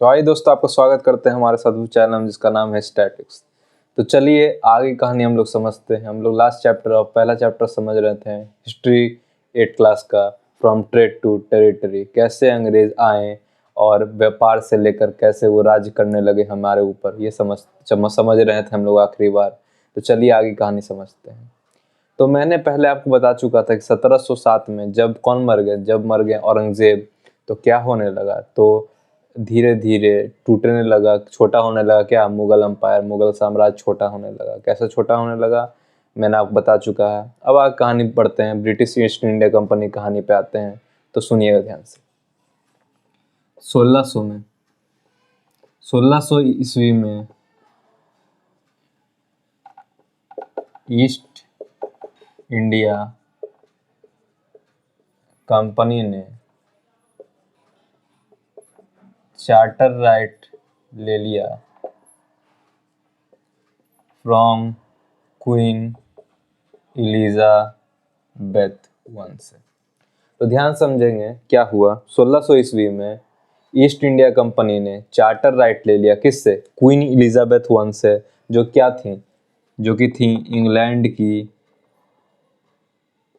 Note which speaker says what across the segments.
Speaker 1: तो आइए दोस्तों, आपका स्वागत करते हैं हमारे अद्भुत चैनल जिसका नाम है स्टैटिक्स। तो चलिए आगे कहानी हम लोग समझते हैं। हम लोग लास्ट चैप्टर और पहला चैप्टर समझ रहे थे, हिस्ट्री 8 क्लास का, फ्रॉम ट्रेड टू टेरिटरी। कैसे अंग्रेज आए और व्यापार से लेकर कैसे वो राज्य करने लगे हमारे ऊपर, ये समझ रहे थे हम लोग आखिरी बार। तो चलिए आगे कहानी समझते हैं। तो मैंने पहले आपको बता चुका था कि 1707 में जब कौन मर गए, जब मर गए औरंगजेब, तो क्या होने लगा, तो धीरे धीरे टूटने लगा, छोटा होने लगा। क्या? मुगल एम्पायर, मुगल साम्राज्य छोटा होने लगा। कैसे छोटा होने लगा मैंने आपको बता चुका है। अब आगे कहानी पढ़ते हैं, ब्रिटिश ईस्ट इंडिया कंपनी कहानी पे आते हैं। तो सुनिएगा ध्यान से। 1600 ईस्वी में ईस्ट इंडिया कंपनी ने चार्टर राइट ले लिया फ्रॉम क्वीन एलिजाबेथ वन से। तो ध्यान समझेंगे क्या हुआ। 1600 ईस्वी में ईस्ट इंडिया कंपनी ने चार्टर राइट ले लिया, किससे? क्वीन एलिजाबेथ वन से, जो क्या थी, जो कि थी इंग्लैंड की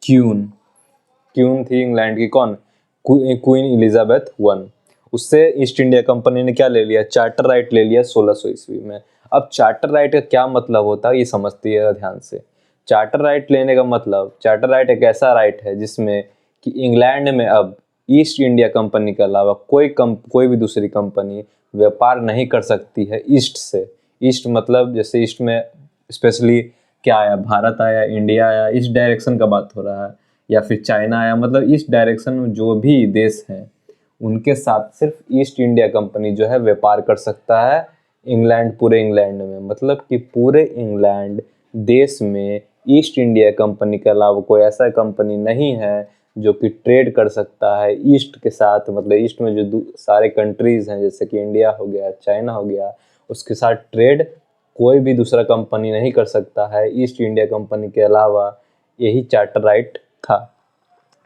Speaker 1: क्वीन थी इंग्लैंड की। कौन? Queen Elizabeth one. उससे ईस्ट इंडिया कंपनी ने क्या ले लिया? चार्टर राइट ले लिया 1600 ईस्वी में। अब चार्टर राइट का क्या मतलब होता है ये समझती है ध्यान से। चार्टर राइट लेने का मतलब, चार्टर राइट एक ऐसा राइट है जिसमें कि इंग्लैंड में अब ईस्ट इंडिया कंपनी के अलावा कोई भी दूसरी कंपनी व्यापार नहीं कर सकती है ईस्ट से। ईस्ट मतलब जैसे ईस्ट में स्पेशली क्या आया, भारत आया, इंडिया आया, इस डायरेक्शन का बात हो रहा है, या फिर चाइना आया, मतलब इस डायरेक्शन में जो भी देश हैं उनके साथ सिर्फ ईस्ट इंडिया कंपनी जो है व्यापार कर सकता है इंग्लैंड, पूरे इंग्लैंड में। मतलब कि पूरे इंग्लैंड देश में ईस्ट इंडिया कंपनी के अलावा कोई ऐसा कंपनी नहीं है जो कि ट्रेड कर सकता है ईस्ट के साथ। मतलब ईस्ट में जो सारे कंट्रीज हैं जैसे कि इंडिया हो गया, चाइना हो गया, उसके साथ ट्रेड कोई भी दूसरा कंपनी नहीं कर सकता है ईस्ट इंडिया कंपनी के अलावा। यही चार्टर राइट था।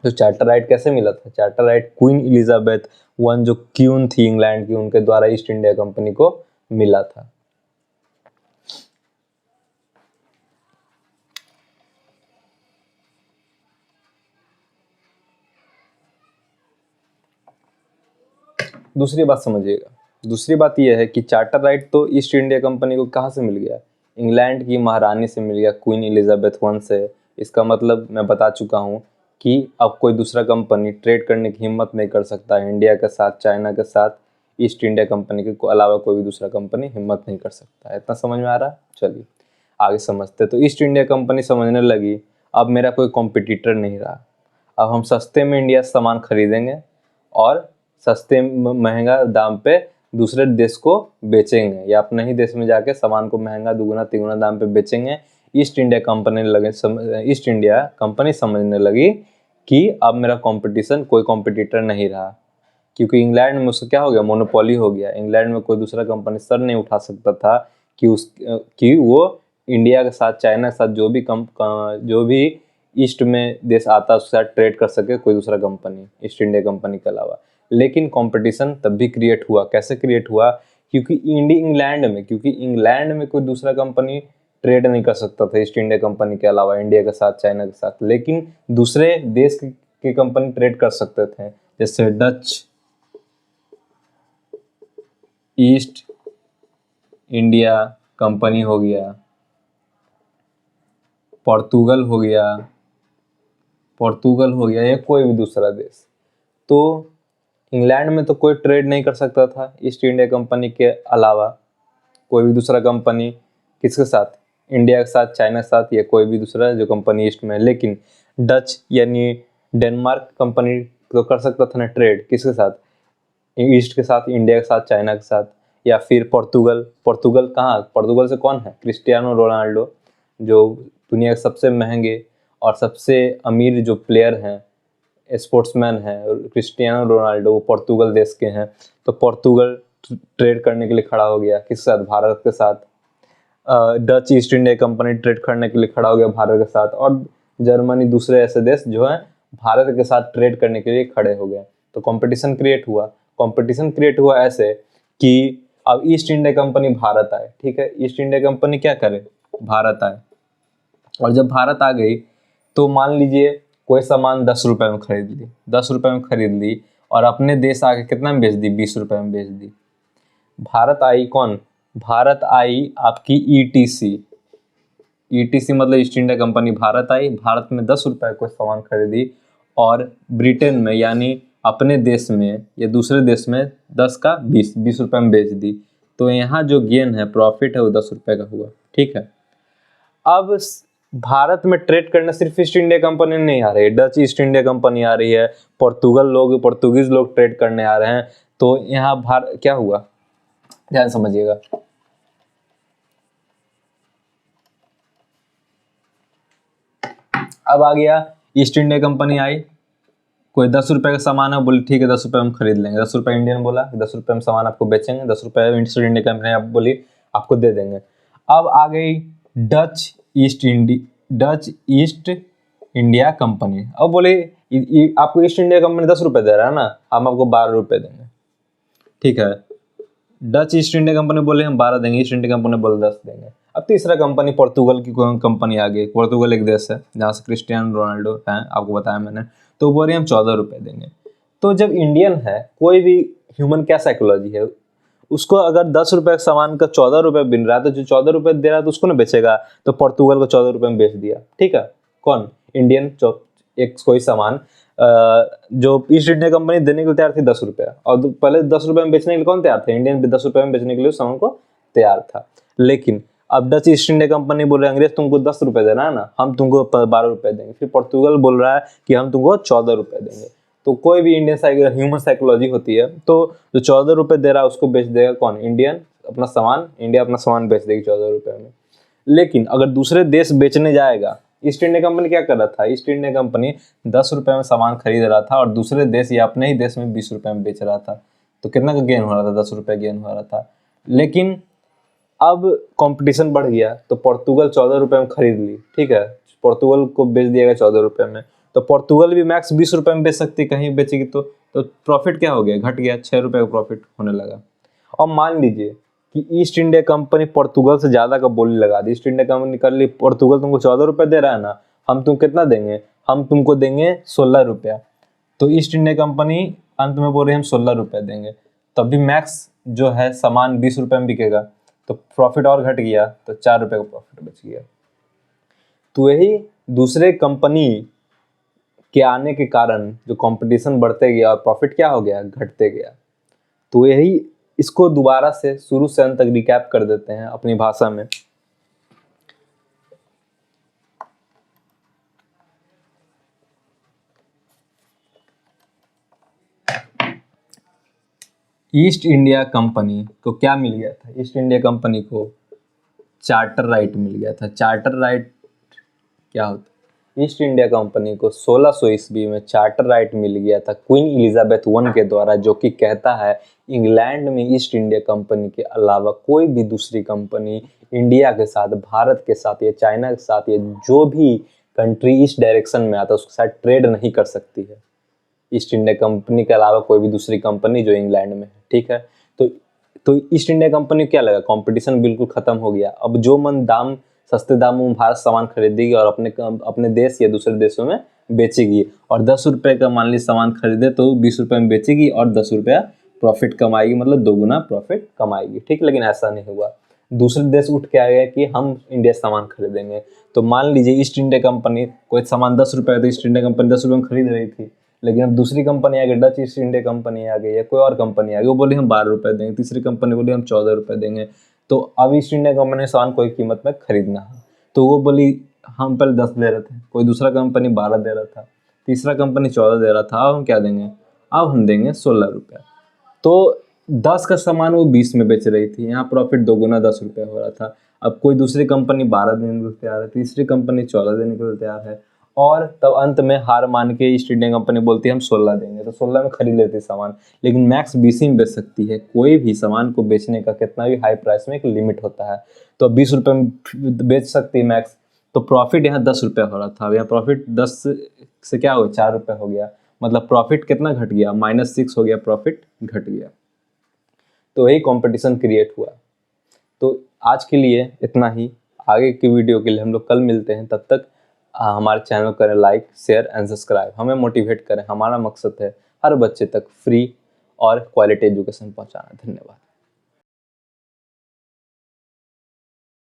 Speaker 1: तो चार्टर राइट कैसे मिला था? Charter right queen Elizabeth one, जो क्वीन थी इंग्लैंड की, उनके द्वारा ईस्ट इंडिया कंपनी को मिला था। दूसरी बात समझिएगा। दूसरी बात यह है कि चार्टर राइट तो ईस्ट इंडिया कंपनी को कहाँ से मिल गया? इंग्लैंड की महारानी से मिल गया, क्वीन एलिजाबेथ वन से। इसका मतलब मैं बता चुका हूँ कि अब कोई दूसरा कंपनी ट्रेड करने की हिम्मत नहीं कर सकता है इंडिया के साथ, चाइना के साथ। ईस्ट इंडिया कंपनी के अलावा कोई भी दूसरा कंपनी हिम्मत नहीं कर सकता है। इतना समझ में आ रहा? चलिए आगे समझते। तो ईस्ट इंडिया कंपनी समझने लगी अब मेरा कोई कॉम्पिटिटर नहीं रहा, अब हम सस्ते में इंडिया से सामान खरीदेंगे और सस्ते महंगा दाम पे दूसरे देश को बेचेंगे, या अपने ही देश में जाके सामान को महंगा दुगुना तिगुना दाम पे बेचेंगे। ईस्ट इंडिया कंपनी समझने लगी कि अब मेरा कंपटीशन, कोई कंपटीटर नहीं रहा, क्योंकि इंग्लैंड में उसका क्या हो गया, मोनोपोली हो गया। इंग्लैंड में कोई दूसरा कंपनी सर नहीं उठा सकता था कि वो इंडिया के साथ, चाइना के साथ जो भी ईस्ट में देश आता है उसके साथ ट्रेड कर सके कोई दूसरा कंपनी ईस्ट इंडिया कंपनी के अलावा। लेकिन कंपटीशन तब भी क्रिएट हुआ। कैसे क्रिएट हुआ? क्योंकि इंग्लैंड में कोई दूसरा कंपनी ट्रेड नहीं कर सकता था ईस्ट इंडिया कंपनी के अलावा, इंडिया के साथ, चाइना के साथ। लेकिन दूसरे देश के कंपनी ट्रेड कर सकते थे, जैसे डच ईस्ट इंडिया कंपनी हो गया, पोर्तुगल हो गया, या कोई भी दूसरा देश। तो इंग्लैंड में तो कोई ट्रेड नहीं कर सकता था ईस्ट इंडिया कंपनी के अलावा, कोई भी दूसरा कंपनी। किसके साथ? इंडिया के साथ, चाइना के साथ, या कोई भी दूसरा जो कंपनी ईस्ट में। लेकिन डच यानी डेनमार्क कंपनी तो कर सकता था ना ट्रेड, किसके साथ? ईस्ट के साथ, इंडिया के साथ, चाइना के साथ। या फिर पोर्तुगल कहाँ? पोर्तुगल से कौन है? क्रिस्टियानो रोनाल्डो, जो दुनिया के सबसे महंगे और सबसे अमीर जो प्लेयर हैं, स्पोर्ट्समैन हैं, क्रिस्टियानो रोनाल्डो, वो पोर्तुगल देश के हैं। तो पोर्तुगल ट्रेड करने के लिए खड़ा हो गया, किस साथ? भारत के साथ। Dutch east India company trade करने के लिए खड़ा हो गया भारत के साथ, और जर्मनी, दूसरे ऐसे देश जो हैं भारत के साथ ट्रेड करने के लिए खड़े हो गए। तो कंपटीशन क्रिएट हुआ। कंपटीशन क्रिएट हुआ ऐसे कि अब ईस्ट इंडिया कंपनी भारत आए, ठीक है, ईस्ट इंडिया कंपनी क्या करे, भारत आए, और जब भारत आ गई तो मान लीजिए कोई सामान 10 रुपए में खरीद ली, 10 रुपए में खरीद ली और अपने देश आके कितना में बेच दी, 20 रुपए में बेच दी। भारत आई कौन, भारत आई आपकी ईटीसी, ईटीसी मतलब ईस्ट इंडिया कंपनी भारत आई, भारत में 10 रुपए को सामान खरीदी और ब्रिटेन में यानी अपने देश में या दूसरे देश में 10 का 20 रुपए में बेच दी। तो यहाँ जो गेन है, प्रॉफिट है, वो 10 रुपए का हुआ, ठीक है। अब भारत में ट्रेड करना सिर्फ ईस्ट इंडिया कंपनी नहीं आ रही है, डच ईस्ट इंडिया कंपनी आ रही है, पोर्तुगीज लोग ट्रेड करने आ रहे हैं। तो यहाँ क्या हुआ, ध्यान समझिएगा। अब आ गया ईस्ट इंडिया कंपनी आई, कोई 10 रुपए का सामान है, बोले ठीक है 10 रुपए हम खरीद लेंगे, 10 रुपए इंडियन बोला, 10 रुपए में सामान आपको बेचेंगे, 10 रुपए ईस्ट इंडिया कंपनी आप बोली आपको दे देंगे। अब आ गई डच ईस्ट इंडिया कंपनी, अब बोले आपको ईस्ट इंडिया कंपनी 10 रुपए दे रहा है ना, हम आपको 12 रुपए देंगे, ठीक है। डच ईस्ट इंडिया कंपनी बोले हम 12 देंगे, ईस्ट इंडिया कंपनी बोले 10 देंगे। अब तीसरा कंपनी पोर्तुगल की कंपनी आ गई, पोर्तुगल एक देश है जहाँ से क्रिस्टियानो रोनाल्डो है, आपको बताया मैंने, तो बोल रहे हम 14 रुपए देंगे। तो जब इंडियन है, कोई भी ह्यूमन क्या साइकोलॉजी है, उसको अगर 10 रुपए सामान का 14 रुपए बिन रहा है, तो जो 14 रुपए दे रहा है तो उसको ना बेचेगा, तो पोर्तुगल को 14 रुपए में बेच दिया, ठीक है। कौन, इंडियन एक कोई सामान जो ईस्ट इंडिया कंपनी देने के लिए तैयार थी 10 रुपए, और पहले 10 रुपए में बेचने के लिए कौन तैयार था, इंडियन भी 10 रुपए में बेचने के लिए सामान को तैयार था। लेकिन अब डच ईस्ट इंडिया कंपनी बोल रहे हैं अंग्रेज तुमको 10 रुपए देना है ना, हम तुमको 12 रुपए देंगे। फिर पोर्तुगल बोल रहा है कि हम तुमको 14 रुपए देंगे। तो कोई भी इंडियन ह्यूमन साइकोलॉजी होती है, तो जो 14 रुपए दे रहा है उसको बेच देगा कौन, इंडियन अपना सामान, इंडिया अपना सामान बेच देगी 14 रुपए में। लेकिन अगर दूसरे देश बेचने जाएगा, ईस्ट इंडिया कंपनी क्या कर रहा था, ईस्ट इंडिया कंपनी 10 रुपए में सामान खरीद रहा था और दूसरे देश या अपने ही देश में 20 रुपए में बेच रहा था। तो कितना का गेन हो रहा था, 10 रुपए गेन हो रहा था। लेकिन अब कंपटीशन बढ़ गया, तो पोर्तुगल 14 रुपए में खरीद ली, ठीक है, पोर्तुगल को बेच दिया 14 रुपए में। तो पोर्तुगल भी मैक्स 20 रुपए में बेच सकती, कहीं बेचेगी तो प्रॉफिट क्या हो गया, घट गया, 6 रुपए का प्रॉफिट होने लगा। और मान लीजिए कि ईस्ट इंडिया कंपनी पोर्तुगल से ज्यादा का बोली लगा दी, ईस्ट इंडिया कंपनी कर ली, पोर्तुगल तुमको 14 रुपए दे रहा है ना, हम तुम कितना देंगे, हम तुमको देंगे 16 रुपया। तो ईस्ट इंडिया कंपनी अंत में बोल रही हम 16 रुपए देंगे, तब भी मैक्स जो है सामान 20 रुपए में बिकेगा, तो प्रॉफिट और घट गया, तो 4 रुपए का प्रॉफिट बच गया। तो यही दूसरे कंपनी के आने के कारण जो कंपटीशन बढ़ते गया और प्रॉफिट क्या हो गया, घटते गया। तो यही इसको दोबारा से शुरू से अंत तक रिकैप कर देते हैं अपनी भाषा में। ईस्ट इंडिया कंपनी को क्या मिल गया था, ईस्ट इंडिया कंपनी को चार्टर राइट मिल गया था। चार्टर राइट क्या होता है, ईस्ट इंडिया कंपनी को 1600 ईस्वी में चार्टर राइट मिल गया था क्वीन एलिजाबेथ वन के द्वारा, जो कि कहता है इंग्लैंड में ईस्ट इंडिया कंपनी के अलावा कोई भी दूसरी कंपनी इंडिया के साथ, भारत के साथ या चाइना के साथ या जो भी कंट्री इस डायरेक्शन में आता है उसके साथ ट्रेड नहीं कर सकती है। ईस्ट इंडिया कंपनी के अलावा कोई भी दूसरी कंपनी जो इंग्लैंड में है, ठीक है। तो ईस्ट इंडिया कंपनी क्या लगा, कंपटीशन बिल्कुल खत्म हो गया। अब जो मन दाम सस्ते दामों में भारत सामान खरीदेगी और अपने देश या दूसरे देशों में बेचेगी, और 10 रुपए का मान ली सामान खरीदे तो 20 रुपए में बेचेगी और 10 रुपया प्रॉफिट कमाएगी, मतलब दोगुना प्रॉफिट कमाएगी, ठीक। लेकिन ऐसा नहीं हुआ, दूसरे देश उठ के आ गए कि हम इंडिया सामान खरीदेंगे। तो मान लीजिए ईस्ट इंडिया कंपनी कोई सामान 10 रुपए तो ईस्ट इंडिया कंपनी 10 रुपए में खरीद रही थी, लेकिन अब दूसरी कंपनी आ गई, डच ईस्ट इंडिया कंपनी आ गई या कोई और कंपनी आ गई, वो बोली हम 12 रुपए देंगे, तीसरी कंपनी बोली हम 14 रुपए देंगे। तो अब ईस्ट इंडिया कंपनी ने सामान कोई कीमत में खरीदना है, तो वो बोली हम पहले 10 दे रहे थे, कोई दूसरा कंपनी 12 दे रहा था, तीसरा कंपनी 14 दे रहा था, अब हम क्या देंगे, अब हम देंगे 16 रुपया। तो 10 का सामान वो 20 में बेच रही थी, यहाँ प्रॉफिट दोगुना 10 रुपया हो रहा था। अब कोई दूसरी कंपनी 12 देने के लिए तैयार है, तीसरी कंपनी 14 देने के लिए तैयार है, और तब अंत में हार मान के ईस्ट इंडिया कंपनी बोलती है हम 16 देंगे, तो 16 में खरीद लेती है सामान। लेकिन मैक्स 20 में बेच सकती है, कोई भी सामान को बेचने का कितना भी हाई प्राइस में एक लिमिट होता है, तो 20 रुपये में बेच सकती है मैक्स। तो प्रॉफिट यहाँ 10 रुपया हो रहा था, यहाँ प्रॉफिट 10 से क्या हो गया, 4 रुपये हो गया, मतलब प्रॉफिट कितना घट गया, -6 हो गया, प्रॉफिट घट गया। तो वही कंपटीशन क्रिएट हुआ। तो आज के लिए इतना ही, आगे की वीडियो के लिए हम लोग कल मिलते हैं। तब तक हमारे चैनल को करें लाइक, शेयर एंड सब्सक्राइब, हमें मोटिवेट करें। हमारा मकसद है हर बच्चे तक फ्री और क्वालिटी एजुकेशन पहुंचाना। धन्यवाद।